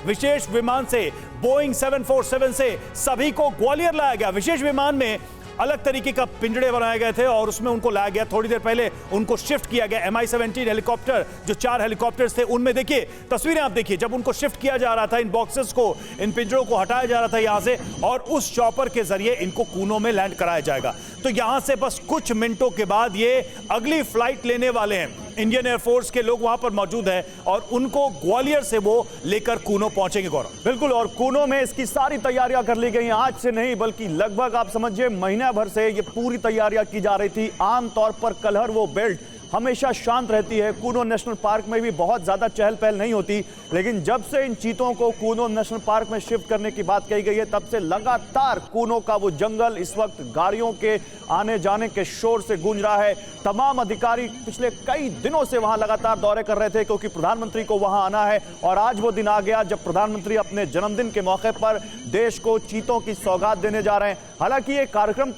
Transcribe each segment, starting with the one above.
विशेष विमान से, बोइंग 747 से सभी को ग्वालियर लाया गया। विशेष विमान में अलग तरीके का पिंजड़े बनाए गए थे और उसमें उनको लाया गया। थोड़ी देर पहले उनको शिफ्ट किया गया। MI-17 हेलीकॉप्टर, जो 4 हेलीकॉप्टर्स थे, उनमें देखिए तस्वीरें आप देखिए, जब उनको शिफ्ट किया जा रहा था, इन बॉक्सेस को, इन पिंजड़ों को हटाया जा रहा था यहां से, और उस चॉपर के जरिए इनको कूनो में लैंड कराया जाएगा। तो यहां से बस कुछ मिनटों के बाद ये अगली फ्लाइट लेने वाले हैं। इंडियन एयरफोर्स के लोग वहां पर मौजूद हैं और उनको ग्वालियर से वो लेकर कूनो पहुंचेंगे। गौरव, बिल्कुल, और कूनो में इसकी सारी तैयारियां कर ली गई हैं। आज से नहीं बल्कि लगभग आप समझिए महीना भर से ये पूरी तैयारियां की जा रही थी। आमतौर पर कलहर वो बेल्ट हमेशा शांत रहती है। कूनो नेशनल पार्क में भी बहुत ज्यादा चहल पहल नहीं होती, लेकिन जब से इन चीतों को कूनो नेशनल पार्क में शिफ्ट करने की बात कही गई है, तब से लगातार कूनो का वो जंगल इस वक्त गाड़ियों के आने जाने के शोर से गूंज रहा है। तमाम अधिकारी पिछले कई दिनों से वहां लगातार दौरे कर रहे थे, क्योंकि प्रधानमंत्री को वहां आना है। और आज वो दिन आ गया जब प्रधानमंत्री अपने जन्मदिन के मौके पर देश को चीतों की सौगात देने जा रहे हैं। हालांकि ये कार्यक्रम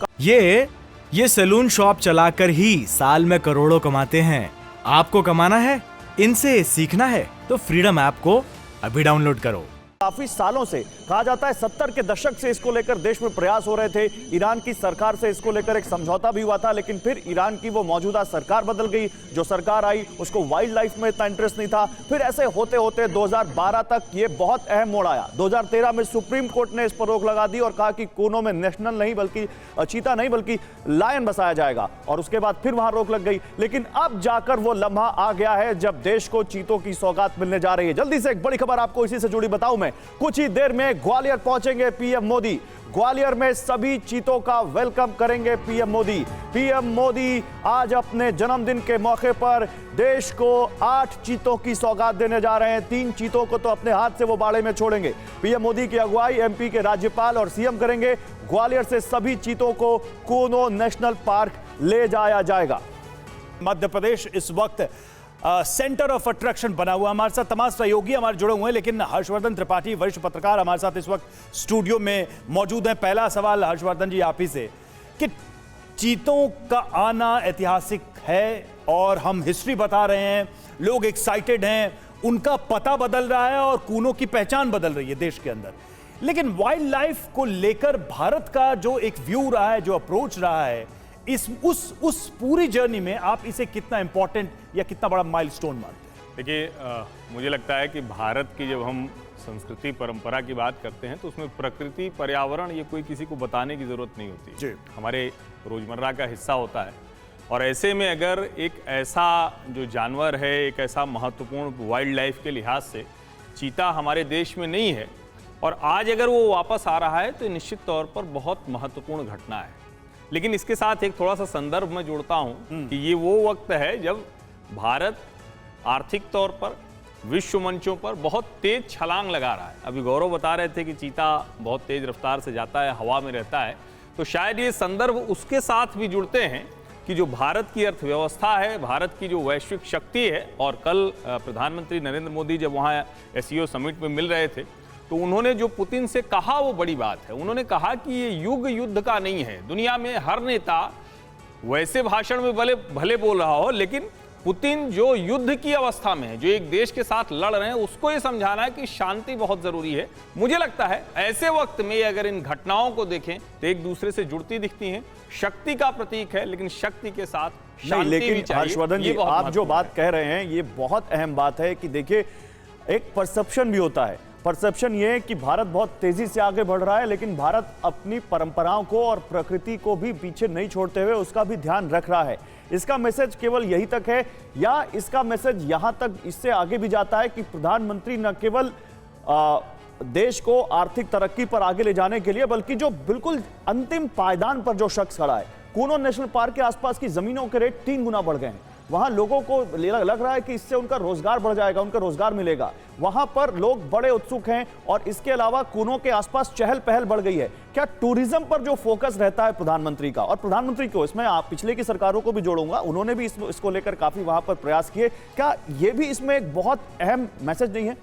ये सैलून शॉप चलाकर ही साल में करोड़ों कमाते हैं। आपको कमाना है, इनसे सीखना है, तो फ्रीडम ऐप को अभी डाउनलोड करो। काफी सालों से कहा जाता है 70 के दशक से इसको लेकर देश में प्रयास हो रहे थे। ईरान की सरकार से इसको लेकर एक समझौता भी हुआ था, लेकिन फिर ईरान की वो मौजूदा सरकार बदल गई। जो सरकार आई उसको वाइल्ड लाइफ में इतना इंटरेस्ट नहीं था। फिर ऐसे होते होते 2012 तक ये बहुत अहम मोड़ आया। 2013 में सुप्रीम कोर्ट ने इस पर रोक लगा दी और कहा कि कूनो में नेशनल नहीं बल्कि चीता नहीं बल्कि लायन बसाया जाएगा, और उसके बाद फिर वहां रोक लग गई। लेकिन अब जाकर वो लम्हा आ गया है जब देश को चीतों की सौगात मिलने जा रही है। जल्दी से एक बड़ी खबर आपको इसी से जुड़ी बताऊं मैं। कुछ ही देर में ग्वालियर पहुंचेंगे पीएम मोदी। ग्वालियर में सभी चीतों का वेलकम करेंगे पीएम मोदी। पीएम मोदी आज अपने जन्मदिन के मौके पर देश को 8 चीतों की सौगात देने जा रहे हैं। 3 चीतों को तो अपने हाथ से वो बाड़े में छोड़ेंगे। पीएम मोदी की अगुवाई MP के राज्यपाल और CM करेंगे। ग्वालियर से सभी चीतों को कूनो नेशनल पार्क ले जाया जाएगा। मध्य प्रदेश इस वक्त सेंटर ऑफ अट्रैक्शन बना हुआ। हमारे साथ तमाम सहयोगी हमारे जुड़े हुए हैं, लेकिन हर्षवर्धन त्रिपाठी वरिष्ठ पत्रकार हमारे साथ इस वक्त स्टूडियो में मौजूद हैं। पहला सवाल हर्षवर्धन जी आप ही से, कि चीतों का आना ऐतिहासिक है और हम हिस्ट्री बता रहे हैं, लोग एक्साइटेड हैं, उनका पता बदल रहा है और कूनो की पहचान बदल रही है देश के अंदर, लेकिन वाइल्ड लाइफ को लेकर भारत का जो एक व्यू रहा है, जो अप्रोच रहा है, उस पूरी जर्नी में आप इसे कितना इंपॉर्टेंट या कितना बड़ा माइलस्टोन मानते हैं? देखिए, मुझे लगता है कि भारत की जब हम संस्कृति परंपरा की बात करते हैं तो उसमें प्रकृति पर्यावरण ये कोई किसी को बताने की ज़रूरत नहीं होती जी। हमारे रोज़मर्रा का हिस्सा होता है। और ऐसे में अगर एक ऐसा जो जानवर है, एक ऐसा महत्वपूर्ण वाइल्ड लाइफ के लिहाज से चीता हमारे देश में नहीं है और आज अगर वो वापस आ रहा है तो निश्चित तौर पर बहुत महत्वपूर्ण घटना है। लेकिन इसके साथ एक थोड़ा सा संदर्भ मैं जोड़ता हूं कि ये वो वक्त है जब भारत आर्थिक तौर पर विश्व मंचों पर बहुत तेज छलांग लगा रहा है। अभी गौरव बता रहे थे कि चीता बहुत तेज रफ्तार से जाता है, हवा में रहता है, तो शायद ये संदर्भ उसके साथ भी जुड़ते हैं कि जो भारत की अर्थव्यवस्था है, भारत की जो वैश्विक शक्ति है। और कल प्रधानमंत्री नरेंद्र मोदी जब वहाँ SCO समिट में मिल रहे थे तो उन्होंने जो पुतिन से कहा वो बड़ी बात है। उन्होंने कहा कि ये युग युद्ध का नहीं है। दुनिया में हर नेता वैसे भाषण में भले बोल रहा हो, लेकिन पुतिन जो युद्ध की अवस्था में है, जो एक देश के साथ लड़ रहे हैं, उसको ये समझाना है कि शांति बहुत जरूरी है। मुझे लगता है ऐसे वक्त में अगर इन घटनाओं को देखें तो एक दूसरे से जुड़ती दिखती हैं। शक्ति का प्रतीक है, लेकिन शक्ति के साथ शांति भी चाहिए। लेकिन हर्षवर्धन जी, आप जो बात कह रहे हैं ये बहुत अहम बात है कि देखिए, एक परसेप्शन भी होता है। परसेप्शन ये है कि भारत बहुत तेजी से आगे बढ़ रहा है, लेकिन भारत अपनी परंपराओं को और प्रकृति को भी पीछे नहीं छोड़ते हुए उसका भी ध्यान रख रहा है। इसका मैसेज केवल यही तक है या इसका मैसेज यहां तक इससे आगे भी जाता है कि प्रधानमंत्री न केवल देश को आर्थिक तरक्की पर आगे ले जाने के लिए, बल्कि जो बिल्कुल अंतिम पायदान पर जो शख्स खड़ा है, कूनो नेशनल पार्क के आसपास की जमीनों के रेट 3 गुना बढ़ गए हैं। वहां लोगों को लग रहा है कि इससे उनका रोजगार बढ़ जाएगा, उनका रोजगार मिलेगा। वहां पर लोग बड़े उत्सुक हैं और इसके अलावा कूनो के आसपास चहल पहल बढ़ गई है। क्या टूरिज्म पर जो फोकस रहता है प्रधानमंत्री का, और प्रधानमंत्री को इसमें आप पिछले की सरकारों को भी जोड़ूंगा, उन्होंने भी इसको लेकर काफी वहां पर प्रयास किए, क्या ये भी इसमें एक बहुत अहम मैसेज नहीं है?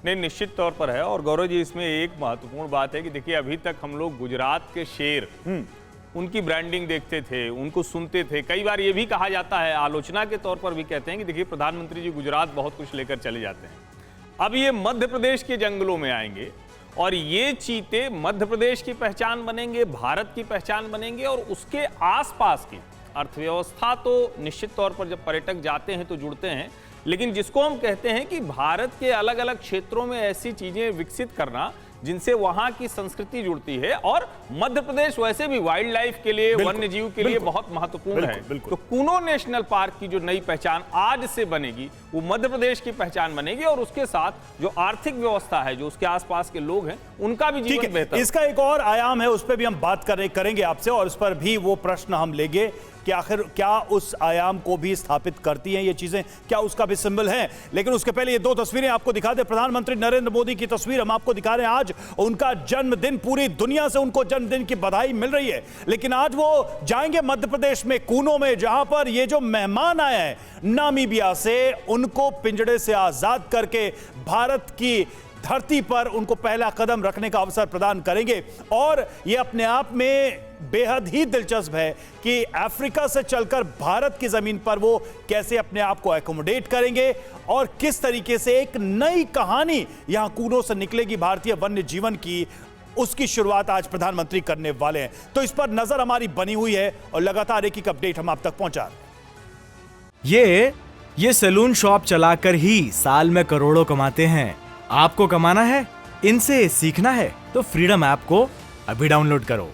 नहीं, निश्चित तौर पर है। और गौरव जी, इसमें एक महत्वपूर्ण बात है कि देखिए, अभी तक हम लोग गुजरात के शेर उनकी ब्रांडिंग देखते थे, उनको सुनते थे। कई बार ये भी कहा जाता है, आलोचना के तौर पर भी कहते हैं कि देखिए, प्रधानमंत्री जी गुजरात बहुत कुछ लेकर चले जाते हैं। अब ये मध्य प्रदेश के जंगलों में आएंगे और ये चीते मध्य प्रदेश की पहचान बनेंगे, भारत की पहचान बनेंगे और उसके आसपास की अर्थव्यवस्था तो निश्चित तौर पर जब पर्यटक जाते हैं तो जुड़ते हैं, लेकिन जिसको हम कहते हैं कि भारत के अलग अलग क्षेत्रों में ऐसी चीजें विकसित करना जिनसे वहां की संस्कृति जुड़ती है। और मध्य प्रदेश वैसे भी वाइल्ड लाइफ के लिए, वन्य जीव के लिए बहुत महत्वपूर्ण है। तो कूनो नेशनल पार्क की जो नई पहचान आज से बनेगी वो मध्य प्रदेश की पहचान बनेगी और उसके साथ जो आर्थिक व्यवस्था है, जो उसके आसपास के लोग हैं, उनका भी जीवन बेहतर। इसका एक और आयाम है, उस पर भी हम बात करेंगे आपसे और उस पर भी वो प्रश्न हम लेंगे कि आखिर क्या उस आयाम को भी स्थापित करती हैं ये चीजें, क्या उसका भी सिंबल है। लेकिन उसके पहले ये दो तस्वीरें आपको दिखा दे। प्रधानमंत्री नरेंद्र मोदी की तस्वीर हम आपको दिखा रहे हैं। आज उनका जन्मदिन, पूरी दुनिया से उनको जन्मदिन की बधाई मिल रही है, लेकिन आज वो जाएंगे मध्य प्रदेश में कूनो में, जहां पर ये जो मेहमान आए हैं नामीबिया से, उनको पिंजड़े से आजाद करके भारत की धरती पर उनको पहला कदम रखने का अवसर प्रदान करेंगे। और यह अपने आप में बेहद ही दिलचस्प है कि अफ्रीका से चलकर भारत की जमीन पर वो कैसे अपने आप को एकोमोडेट करेंगे और किस तरीके से एक नई कहानी यहां कूनो से निकलेगी भारतीय वन्य जीवन की, उसकी शुरुआत आज प्रधानमंत्री करने वाले हैं। तो इस पर नजर हमारी बनी हुई है और लगातार एक एक अपडेट हम आप तक पहुंचा रहे हैं। ये सैलून शॉप चलाकर ही साल में करोड़ों कमाते हैं। आपको कमाना है, इनसे सीखना है तो फ्रीडम ऐप को अभी डाउनलोड करो।